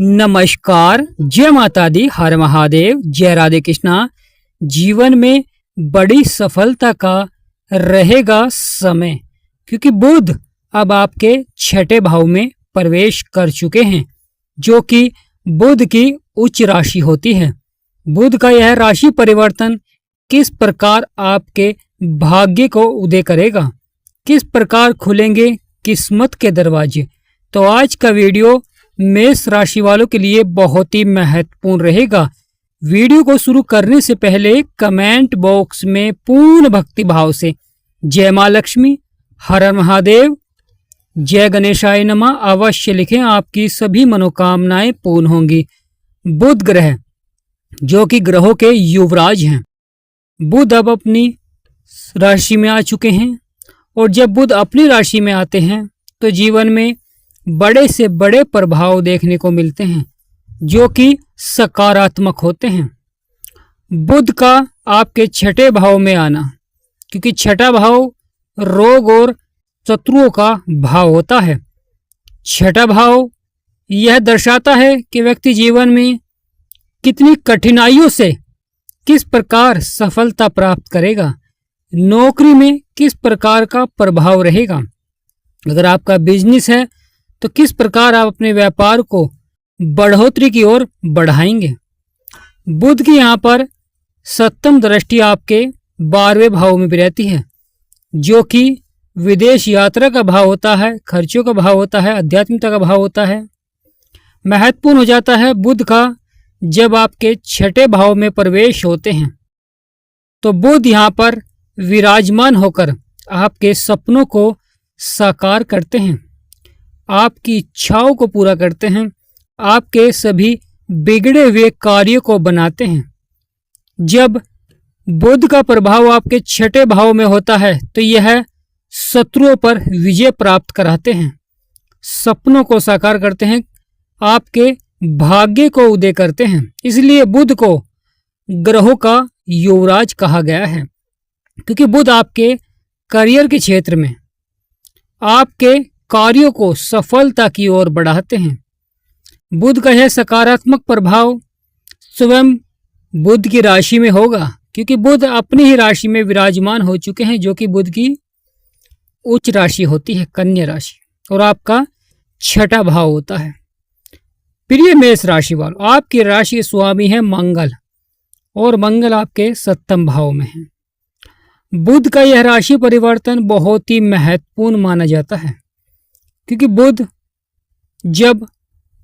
नमस्कार, जय माता दी, हर महादेव, जय राधे कृष्णा। जीवन में बड़ी सफलता का रहेगा समय, क्योंकि बुध अब आपके छठे भाव में प्रवेश कर चुके हैं, जो कि बुध की उच्च राशि होती है। बुध का यह राशि परिवर्तन किस प्रकार आपके भाग्य को उदय करेगा, किस प्रकार खुलेंगे किस्मत के दरवाजे, तो आज का वीडियो मेष राशि वालों के लिए बहुत ही महत्वपूर्ण रहेगा। वीडियो को शुरू करने से पहले कमेंट बॉक्स में पूर्ण भक्ति भाव से जय मां लक्ष्मी, हर हर महादेव, जय गणेशाय नमः अवश्य लिखें। आपकी सभी मनोकामनाएं पूर्ण होंगी। बुध ग्रह, जो कि ग्रहों के युवराज हैं, बुध अब अपनी राशि में आ चुके हैं। और जब बुध अपनी राशि में आते हैं तो जीवन में बड़े से बड़े प्रभाव देखने को मिलते हैं, जो कि सकारात्मक होते हैं। बुध का आपके छठे भाव में आना, क्योंकि छठा भाव रोग और शत्रुओं का भाव होता है। छठा भाव यह दर्शाता है कि व्यक्ति जीवन में कितनी कठिनाइयों से किस प्रकार सफलता प्राप्त करेगा, नौकरी में किस प्रकार का प्रभाव रहेगा, अगर आपका बिजनेस है तो किस प्रकार आप अपने व्यापार को बढ़ोतरी की ओर बढ़ाएंगे। बुध की यहाँ पर सप्तम दृष्टि आपके 12वें भाव में भी रहती है, जो कि विदेश यात्रा का भाव होता है, खर्चों का भाव होता है, आध्यात्मिकता का भाव होता है। महत्वपूर्ण हो जाता है बुध का जब आपके छठे भाव में प्रवेश होते हैं, तो बुध यहाँ पर विराजमान होकर आपके सपनों को साकार करते हैं, आपकी इच्छाओं को पूरा करते हैं, आपके सभी बिगड़े हुए कार्यों को बनाते हैं। जब बुध का प्रभाव आपके छठे भाव में होता है तो यह शत्रुओं पर विजय प्राप्त कराते हैं, सपनों को साकार करते हैं, आपके भाग्य को उदय करते हैं। इसलिए बुध को ग्रहों का युवराज कहा गया है, क्योंकि बुध आपके करियर के क्षेत्र में आपके कार्यों को सफलता की ओर बढ़ाते हैं। बुध का यह सकारात्मक प्रभाव स्वयं बुध की राशि में होगा, क्योंकि बुध अपनी ही राशि में विराजमान हो चुके हैं, जो कि बुध की उच्च राशि होती है, कन्या राशि, और आपका छठा भाव होता है। प्रिय मेष राशि वालों, आपकी राशि के स्वामी है मंगल, और मंगल आपके सप्तम भाव में है। बुध का यह राशि परिवर्तन बहुत ही महत्वपूर्ण माना जाता है, क्योंकि बुध जब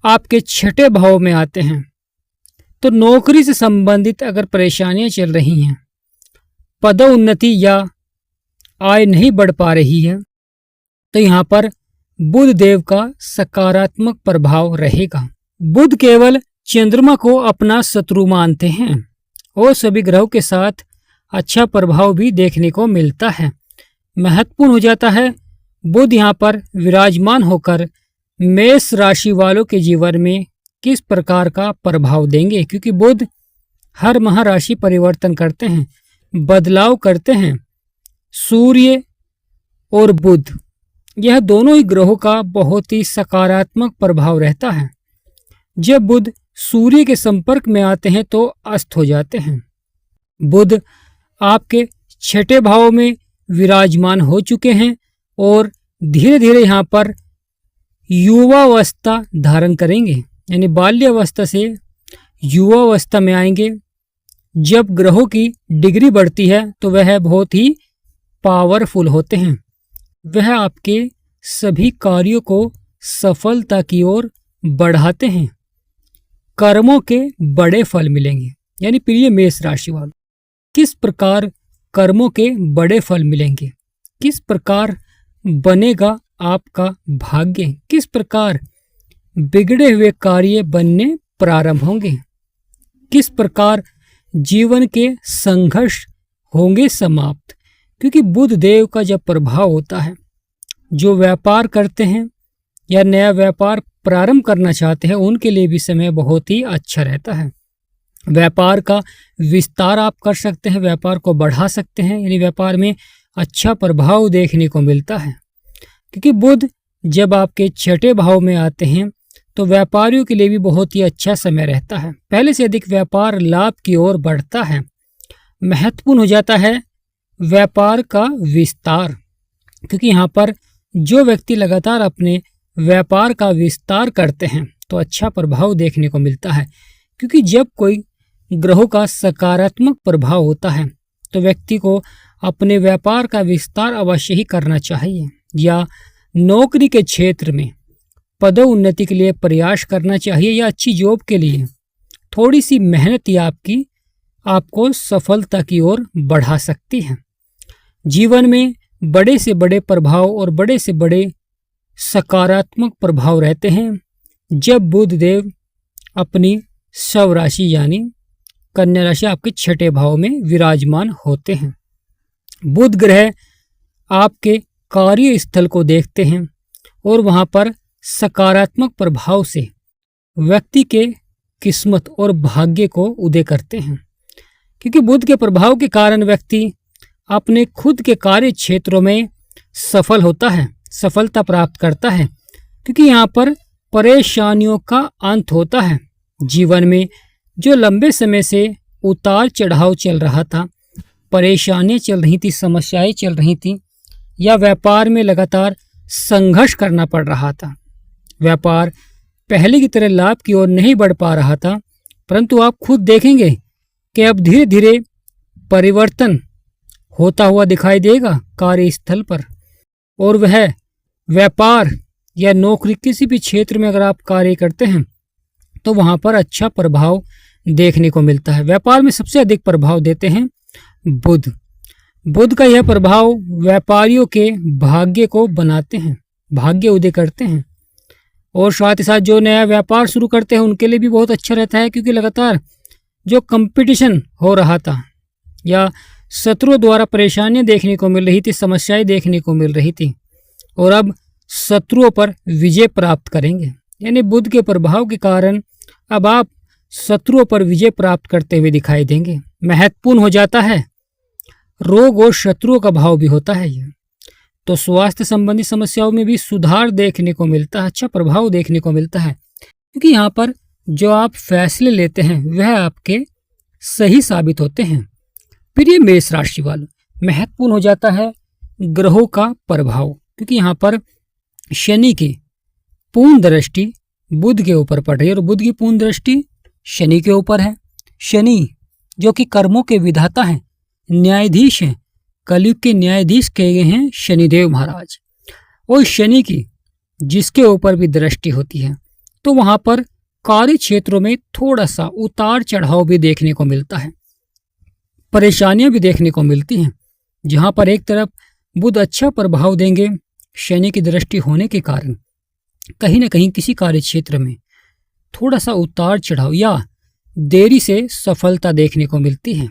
आपके छठे भाव में आते हैं तो नौकरी से संबंधित अगर परेशानियां चल रही हैं, पदोन्नति या आय नहीं बढ़ पा रही है, तो यहाँ पर बुध देव का सकारात्मक प्रभाव रहेगा। बुध केवल चंद्रमा को अपना शत्रु मानते हैं और सभी ग्रहों के साथ अच्छा प्रभाव भी देखने को मिलता है। महत्वपूर्ण हो जाता है बुध यहाँ पर विराजमान होकर मेष राशि वालों के जीवन में किस प्रकार का प्रभाव देंगे, क्योंकि बुध हर माह राशि परिवर्तन करते हैं, बदलाव करते हैं। सूर्य और बुध यह दोनों ही ग्रहों का बहुत ही सकारात्मक प्रभाव रहता है। जब बुध सूर्य के संपर्क में आते हैं तो अस्त हो जाते हैं। बुध आपके छठे भाव में विराजमान हो चुके हैं और धीरे धीरे यहाँ पर युवावस्था धारण करेंगे, यानी बाल्यावस्था से युवावस्था में आएंगे। जब ग्रहों की डिग्री बढ़ती है तो वह बहुत ही पावरफुल होते हैं, वह आपके सभी कार्यों को सफलता की ओर बढ़ाते हैं, कर्मों के बड़े फल मिलेंगे। यानी प्रिय मेष राशि वालों, किस प्रकार कर्मों के बड़े फल मिलेंगे, किस प्रकार बनेगा आपका भाग्य, किस प्रकार बिगड़े हुए कार्य बनने प्रारंभ होंगे, किस प्रकार जीवन के संघर्ष होंगे समाप्त। क्योंकि बुध देव का जब प्रभाव होता है, जो व्यापार करते हैं या नया व्यापार प्रारंभ करना चाहते हैं, उनके लिए भी समय बहुत ही अच्छा रहता है। व्यापार का विस्तार आप कर सकते हैं, व्यापार को बढ़ा सकते हैं, यानी व्यापार में अच्छा प्रभाव देखने को मिलता है। क्योंकि बुध जब आपके छठे भाव में आते हैं तो व्यापारियों के लिए भी बहुत ही अच्छा समय रहता है। पहले से अधिक व्यापार लाभ की ओर बढ़ता है। महत्वपूर्ण हो जाता है व्यापार का विस्तार, क्योंकि यहाँ पर जो व्यक्ति लगातार अपने व्यापार का विस्तार करते हैं तो अच्छा प्रभाव देखने को मिलता है। क्योंकि जब कोई ग्रहों का सकारात्मक प्रभाव होता है तो व्यक्ति को अपने व्यापार का विस्तार अवश्य ही करना चाहिए, या नौकरी के क्षेत्र में पदोन्नति के लिए प्रयास करना चाहिए, या अच्छी जॉब के लिए थोड़ी सी मेहनत ही आपको सफलता की ओर बढ़ा सकती है। जीवन में बड़े से बड़े प्रभाव और बड़े से बड़े सकारात्मक प्रभाव रहते हैं जब बुध देव अपनी शव राशि यानी कन्या राशि आपके छठे भाव में विराजमान होते हैं। बुध ग्रह आपके कार्य स्थल को देखते हैं और वहां पर सकारात्मक प्रभाव से व्यक्ति के किस्मत और भाग्य को उदय करते हैं। क्योंकि बुध के प्रभाव के कारण व्यक्ति अपने खुद के कार्य क्षेत्रों में सफल होता है, सफलता प्राप्त करता है। क्योंकि यहाँ पर परेशानियों का अंत होता है। जीवन में जो लंबे समय से उतार चढ़ाव चल रहा था, परेशानियां चल रही थी, समस्याएं चल रही थी, या व्यापार में लगातार संघर्ष करना पड़ रहा था, व्यापार पहले की तरह लाभ की ओर नहीं बढ़ पा रहा था, परंतु आप खुद देखेंगे कि अब धीरे धीरे परिवर्तन होता हुआ दिखाई देगा कार्यस्थल पर। और वह व्यापार या नौकरी किसी भी क्षेत्र में अगर आप कार्य करते हैं तो वहां पर अच्छा प्रभाव देखने को मिलता है। व्यापार में सबसे अधिक प्रभाव देते हैं बुध। बुध का यह प्रभाव व्यापारियों के भाग्य को बनाते हैं, भाग्य उदय करते हैं। और साथ ही साथ जो नया व्यापार शुरू करते हैं उनके लिए भी बहुत अच्छा रहता है, क्योंकि लगातार जो कंपटीशन हो रहा था या शत्रुओं द्वारा परेशानियां देखने को मिल रही थी, समस्याएं देखने को मिल रही थी, और अब शत्रुओं पर विजय प्राप्त करेंगे। यानी बुध के प्रभाव के कारण अब आप शत्रुओं पर विजय प्राप्त करते हुए दिखाई देंगे। महत्वपूर्ण हो जाता है रोग और शत्रुओं का भाव भी होता है यह, तो स्वास्थ्य संबंधी समस्याओं में भी सुधार देखने को मिलता है, अच्छा प्रभाव देखने को मिलता है। क्योंकि यहाँ पर जो आप फैसले लेते हैं वह आपके सही साबित होते हैं। प्रिय मेष राशि वालों, महत्वपूर्ण हो जाता है ग्रहों का प्रभाव, क्योंकि यहाँ पर शनि की पूर्ण दृष्टि बुध के ऊपर पड़ रही है और बुध की पूर्ण दृष्टि शनि के ऊपर है। शनि जो कि कर्मों के विधाता हैं, न्यायाधीश हैं, कलयुग के न्यायाधीश कहे गए हैं शनिदेव महाराज, और शनि की जिसके ऊपर भी दृष्टि होती है तो वहां पर कार्य क्षेत्रों में थोड़ा सा उतार चढ़ाव भी देखने को मिलता है, परेशानियां भी देखने को मिलती हैं। जहां पर एक तरफ बुध अच्छा प्रभाव देंगे, शनि की दृष्टि होने के कारण कहीं ना कहीं किसी कार्य क्षेत्र में थोड़ा सा उतार चढ़ाव या देरी से सफलता देखने को मिलती है,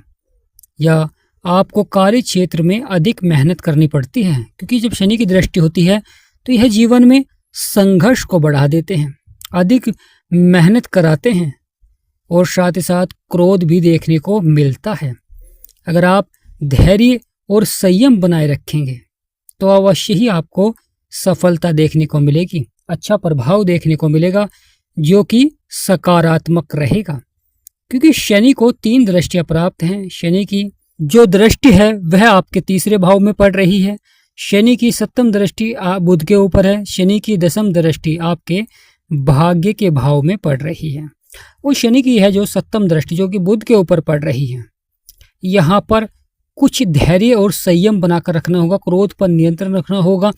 या आपको कार्य क्षेत्र में अधिक मेहनत करनी पड़ती है। क्योंकि जब शनि की दृष्टि होती है तो यह जीवन में संघर्ष को बढ़ा देते हैं, अधिक मेहनत कराते हैं, और साथ ही साथ क्रोध भी देखने को मिलता है। अगर आप धैर्य और संयम बनाए रखेंगे तो अवश्य ही आपको सफलता देखने को मिलेगी, अच्छा प्रभाव देखने को मिलेगा जो कि सकारात्मक रहेगा। क्योंकि शनि को 3 दृष्टियां प्राप्त हैं। शनि की जो दृष्टि है वह आपके तीसरे भाव में पड़ रही है, शनि की 7वीं दृष्टि बुध के ऊपर है, शनि की 10वीं दृष्टि आपके भाग्य के भाव में पड़ रही है। वो शनि की है जो 7वीं दृष्टि जो कि बुध के ऊपर पड़ रही है। यहाँ पर कुछ धैर्य और संयम बनाकर रखना होगा, क्रोध पर नियंत्रण रखना होगा।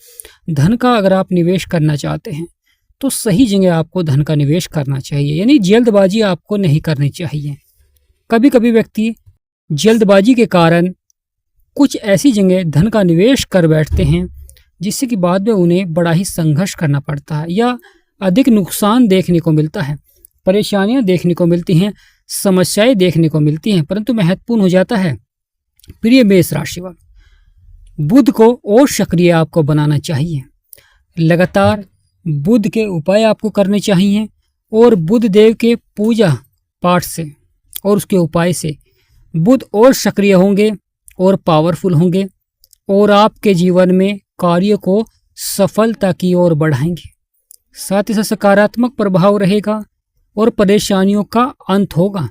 धन का अगर आप निवेश करना चाहते हैं तो सही जगह आपको धन का निवेश करना चाहिए, यानी जल्दबाजी आपको नहीं करनी चाहिए। कभी कभी व्यक्ति जल्दबाजी के कारण कुछ ऐसी जगह धन का निवेश कर बैठते हैं जिससे कि बाद में उन्हें बड़ा ही संघर्ष करना पड़ता है या अधिक नुकसान देखने को मिलता है, परेशानियां देखने को मिलती हैं, समस्याएं देखने को मिलती हैं। परंतु महत्वपूर्ण हो जाता है प्रिय मेष राशि वालों, बुध को और सक्रिय आपको बनाना चाहिए। लगातार बुध के उपाय आपको करने चाहिए, और बुध देव के पूजा पाठ से और उसके उपाय से बुध और सक्रिय होंगे और पावरफुल होंगे, और आपके जीवन में कार्य को सफलता की ओर बढ़ाएंगे। साथ ही साथ सकारात्मक प्रभाव रहेगा और परेशानियों का अंत होगा।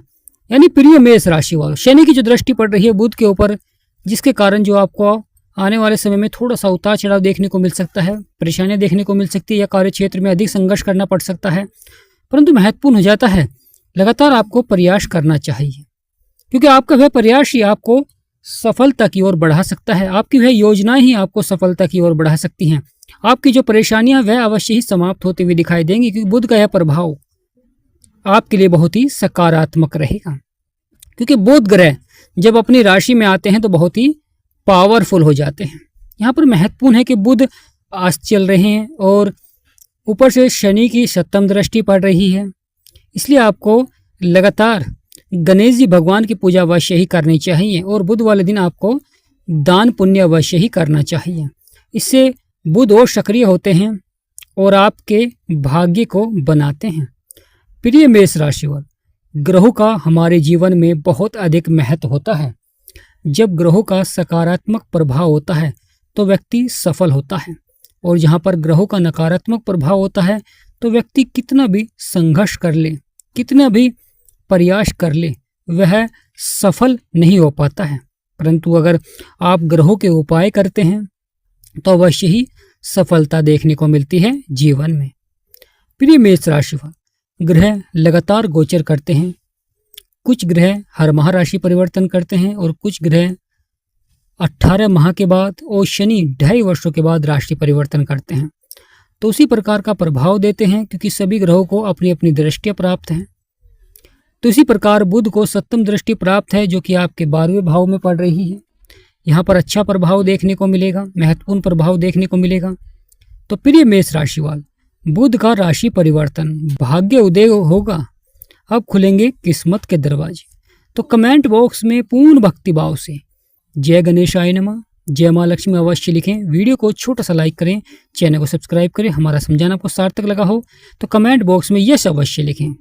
यानी प्रिय मेष राशि वालों, शनि की जो दृष्टि पड़ रही है बुध के ऊपर, जिसके कारण जो आपको आने वाले समय में थोड़ा सा उतार चढ़ाव देखने को मिल सकता है, परेशानियां देखने को मिल सकती है या कार्य क्षेत्र में अधिक संघर्ष करना पड़ सकता है। परंतु महत्वपूर्ण हो जाता है लगातार आपको प्रयास करना चाहिए, क्योंकि आपका वह प्रयास ही आपको सफलता की ओर बढ़ा सकता है। आपकी वह योजनाएं ही आपको सफलता की ओर बढ़ा सकती हैं। आपकी जो परेशानियां वह अवश्य ही समाप्त होती हुई दिखाई देंगी, क्योंकि बुध का यह प्रभाव आपके लिए बहुत ही सकारात्मक रहेगा। क्योंकि बुध ग्रह जब अपनी राशि में आते हैं तो बहुत ही पावरफुल हो जाते हैं। यहाँ पर महत्वपूर्ण है कि बुध आज चल रहे हैं और ऊपर से शनि की सप्तम दृष्टि पड़ रही है, इसलिए आपको लगातार गणेश जी भगवान की पूजा अवश्य ही करनी चाहिए और बुध वाले दिन आपको दान पुण्य अवश्य ही करना चाहिए। इससे बुध और सक्रिय होते हैं और आपके भाग्य को बनाते हैं। प्रिय मेष राशि वाले, ग्रहों का हमारे जीवन में बहुत अधिक महत्व होता है। जब ग्रहों का सकारात्मक प्रभाव होता है तो व्यक्ति सफल होता है, और जहाँ पर ग्रहों का नकारात्मक प्रभाव होता है तो व्यक्ति कितना भी संघर्ष कर ले, कितना भी प्रयास कर ले, वह सफल नहीं हो पाता है। परंतु अगर आप ग्रहों के उपाय करते हैं तो अवश्य ही सफलता देखने को मिलती है जीवन में। प्रिय मेष राशि वाले, ग्रह लगातार गोचर करते हैं। कुछ ग्रह हर माह राशि परिवर्तन करते हैं और कुछ ग्रह 18 माह के बाद और शनि 2.5 वर्षों के बाद राशि परिवर्तन करते हैं। तो उसी प्रकार का प्रभाव देते हैं, क्योंकि सभी ग्रहों को अपनी अपनी दृष्टियां प्राप्त हैं। तो इसी प्रकार बुध को सप्तम दृष्टि प्राप्त है, जो कि आपके 12वें भाव में पड़ रही है। यहाँ पर अच्छा प्रभाव देखने को मिलेगा, महत्वपूर्ण प्रभाव देखने को मिलेगा। तो प्रिय मेष राशि वाले, बुध का राशि परिवर्तन, भाग्य उदय होगा, अब खुलेंगे किस्मत के दरवाजे। तो कमेंट बॉक्स में पूर्ण भक्ति भाव से जय गणेशाय नमः, जय माँ लक्ष्मी अवश्य लिखें। वीडियो को छोटा सा लाइक करें, चैनल को सब्सक्राइब करें। हमारा समझाना आपको सार्थक लगा हो तो कमेंट बॉक्स में यस अवश्य लिखें।